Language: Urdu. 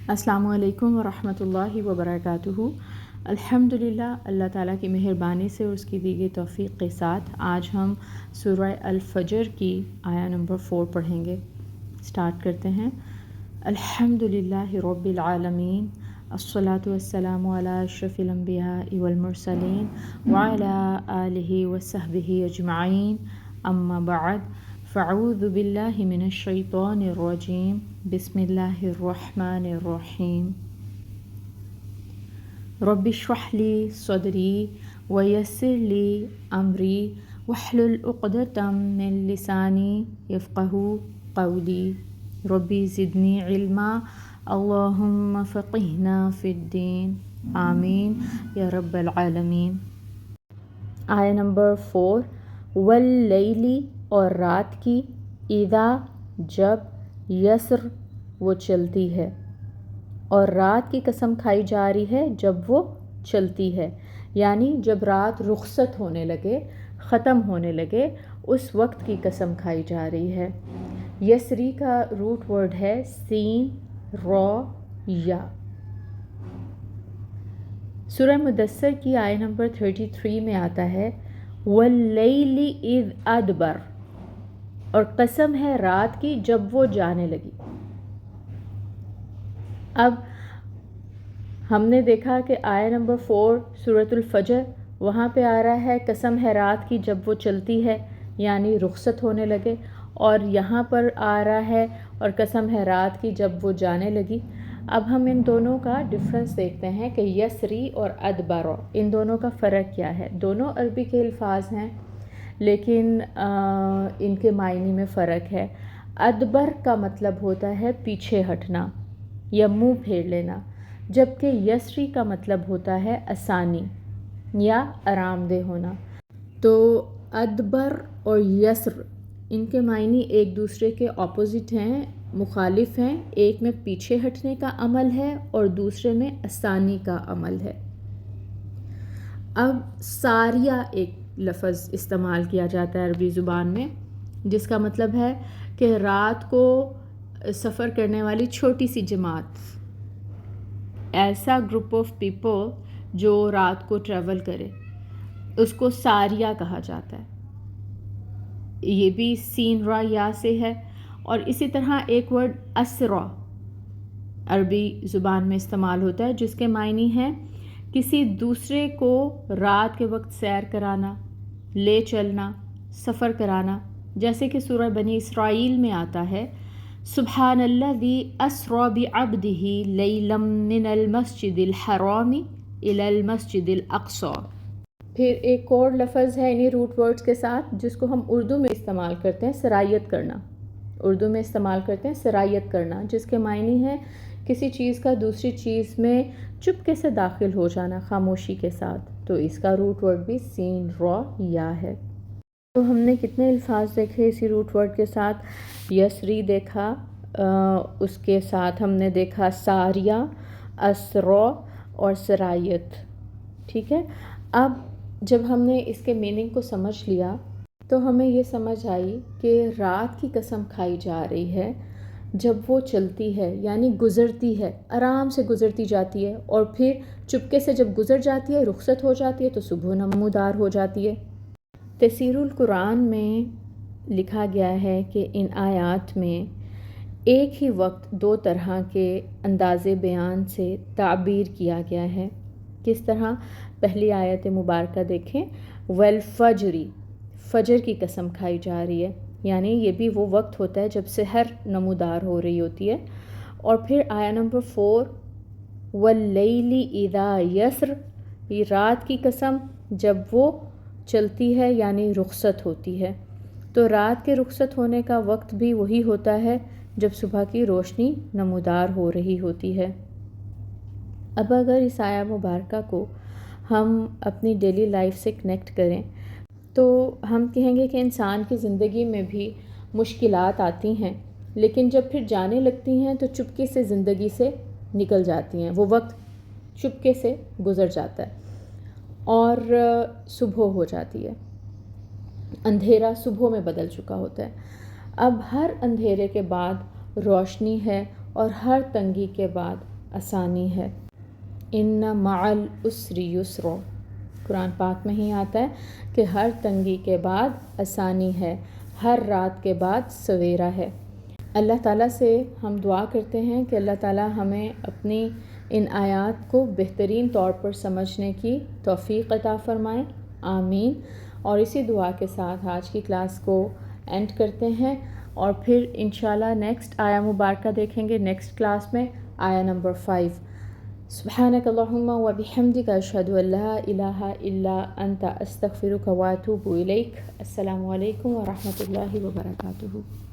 السلام علیکم ورحمۃ اللہ وبرکاتہ۔ الحمدللہ، اللہ تعالیٰ کی مہربانی سے اور اس کی دی گئی توفیق کے ساتھ آج ہم سورہ الفجر کی آیا نمبر 4 پڑھیں گے۔ سٹارٹ کرتے ہیں۔ الحمدللہ رب العالمین، الصلاۃ والسلام علی اشرف الانبیاء والمرسلین وعلی آلہ وصحبہ اجمعین، اما بعد، فاعوذ باللہ من الشیطان الرجیم، بسم اللہ الرحمن الرحیم۔ رب اشرح لی صدری ویسر لی امری واحلل عقدۃ من لسانی یفقہوا قولی، ربی زدنی علما، اللہم فقہنا فی الدین، آمین یا رب العالمین۔ آیہ نمبر 4، واللیلی، اور رات کی، اذا، جب، یسر، وہ چلتی ہے، اور رات کی قسم کھائی جا رہی ہے جب وہ چلتی ہے، یعنی جب رات رخصت ہونے لگے، ختم ہونے لگے، اس وقت کی قسم کھائی جا رہی ہے۔ یسری کا روٹ ورڈ ہے سین، را، یا۔ سورہ مدثر کی آیہ نمبر 33 میں آتا ہے واللیل اذ ادبر، اور قسم ہے رات کی جب وہ جانے لگی۔ اب ہم نے دیکھا کہ آیہ نمبر 4 سورۃ الفجر، وہاں پہ آ رہا ہے قسم ہے رات کی جب وہ چلتی ہے، یعنی رخصت ہونے لگے، اور یہاں پر آ رہا ہے اور قسم ہے رات کی جب وہ جانے لگی۔ اب ہم ان دونوں کا ڈفرنس دیکھتے ہیں کہ یسری اور ادبر، ان دونوں کا فرق کیا ہے۔ دونوں عربی کے الفاظ ہیں لیکن ان کے معنی میں فرق ہے۔ ادبر کا مطلب ہوتا ہے پیچھے ہٹنا یا منہ پھیر لینا، جبکہ یسری کا مطلب ہوتا ہے آسانی یا آرام دہ ہونا۔ تو ادبر اور یسر، ان کے معنی ایک دوسرے کے اپوزٹ ہیں، مخالف ہیں۔ ایک میں پیچھے ہٹنے کا عمل ہے اور دوسرے میں آسانی کا عمل ہے۔ اب ساریہ ایک لفظ استعمال کیا جاتا ہے عربی زبان میں، جس کا مطلب ہے کہ رات کو سفر کرنے والی چھوٹی سی جماعت، ایسا گروپ آف پیپل جو رات کو ٹریول کرے، اس کو ساریہ کہا جاتا ہے۔ یہ بھی سین را یا سے ہے۔ اور اسی طرح ایک ورڈ اسرا عربی زبان میں استعمال ہوتا ہے، جس کے معنی ہے کسی دوسرے کو رات کے وقت سیر کرانا، لے چلنا، سفر کرانا، جیسے کہ سورہ بنی اسرائیل میں آتا ہے سبحان الذی اسری بعبدہ لیلا من المسجد الحرام الی المسجد الاقصی۔ پھر ایک اور لفظ ہے انہی روٹ ورڈز کے ساتھ جس کو ہم اردو میں استعمال کرتے ہیں، سرایت کرنا۔ اردو میں استعمال کرتے ہیں سرایت کرنا، جس کے معنی ہے کسی چیز کا دوسری چیز میں چپکے سے داخل ہو جانا، خاموشی کے ساتھ۔ تو اس کا روٹ ورڈ بھی سین را یا ہے۔ تو ہم نے کتنے الفاظ دیکھے اسی روٹ ورڈ کے ساتھ؟ یسری دیکھا، اس کے ساتھ ہم نے دیکھا ساریہ، اسرا اور سرایت، ٹھیک ہے۔ اب جب ہم نے اس کے میننگ کو سمجھ لیا تو ہمیں یہ سمجھ آئی کہ رات کی قسم کھائی جا رہی ہے جب وہ چلتی ہے، یعنی گزرتی ہے، آرام سے گزرتی جاتی ہے، اور پھر چپکے سے جب گزر جاتی ہے، رخصت ہو جاتی ہے، تو صبح نمودار ہو جاتی ہے۔ تفسیر القرآن میں لکھا گیا ہے کہ ان آیات میں ایک ہی وقت دو طرح کے انداز بیان سے تعبیر کیا گیا ہے۔ کس طرح؟ پہلی آیت مبارکہ دیکھیں، والفجری، فجر کی قسم کھائی جا رہی ہے، یعنی یہ بھی وہ وقت ہوتا ہے جب سحر نمودار ہو رہی ہوتی ہے۔ اور پھر آیہ نمبر 4، واللیل اذا یسر، یہ رات کی قسم جب وہ چلتی ہے یعنی رخصت ہوتی ہے۔ تو رات کے رخصت ہونے کا وقت بھی وہی ہوتا ہے جب صبح کی روشنی نمودار ہو رہی ہوتی ہے۔ اب اگر اس آیہ مبارکہ کو ہم اپنی ڈیلی لائف سے کنیکٹ کریں تو ہم کہیں گے کہ انسان کی زندگی میں بھی مشکلات آتی ہیں، لیکن جب پھر جانے لگتی ہیں تو چپکے سے زندگی سے نکل جاتی ہیں، وہ وقت چپکے سے گزر جاتا ہے اور صبح ہو جاتی ہے، اندھیرا صبح میں بدل چکا ہوتا ہے۔ اب ہر اندھیرے کے بعد روشنی ہے اور ہر تنگی کے بعد آسانی ہے۔ ان مع العسر یسرا، قرآن پاک میں ہی آتا ہے کہ ہر تنگی کے بعد آسانی ہے، ہر رات کے بعد سویرا ہے۔ اللہ تعالیٰ سے ہم دعا کرتے ہیں کہ اللہ تعالیٰ ہمیں اپنی ان آیات کو بہترین طور پر سمجھنے کی توفیق عطا فرمائے، آمین۔ اور اسی دعا کے ساتھ آج کی کلاس کو اینڈ کرتے ہیں، اور پھر انشاءاللہ نیکسٹ آیا مبارکہ دیکھیں گے نیکسٹ کلاس میں، آیا نمبر 5۔ سبحانک اللہم و بحمدک اشہد ان لا الہ الا انت استغفرک و اتوب الیک۔ السلام علیکم ورحمۃ اللہ وبرکاتہ۔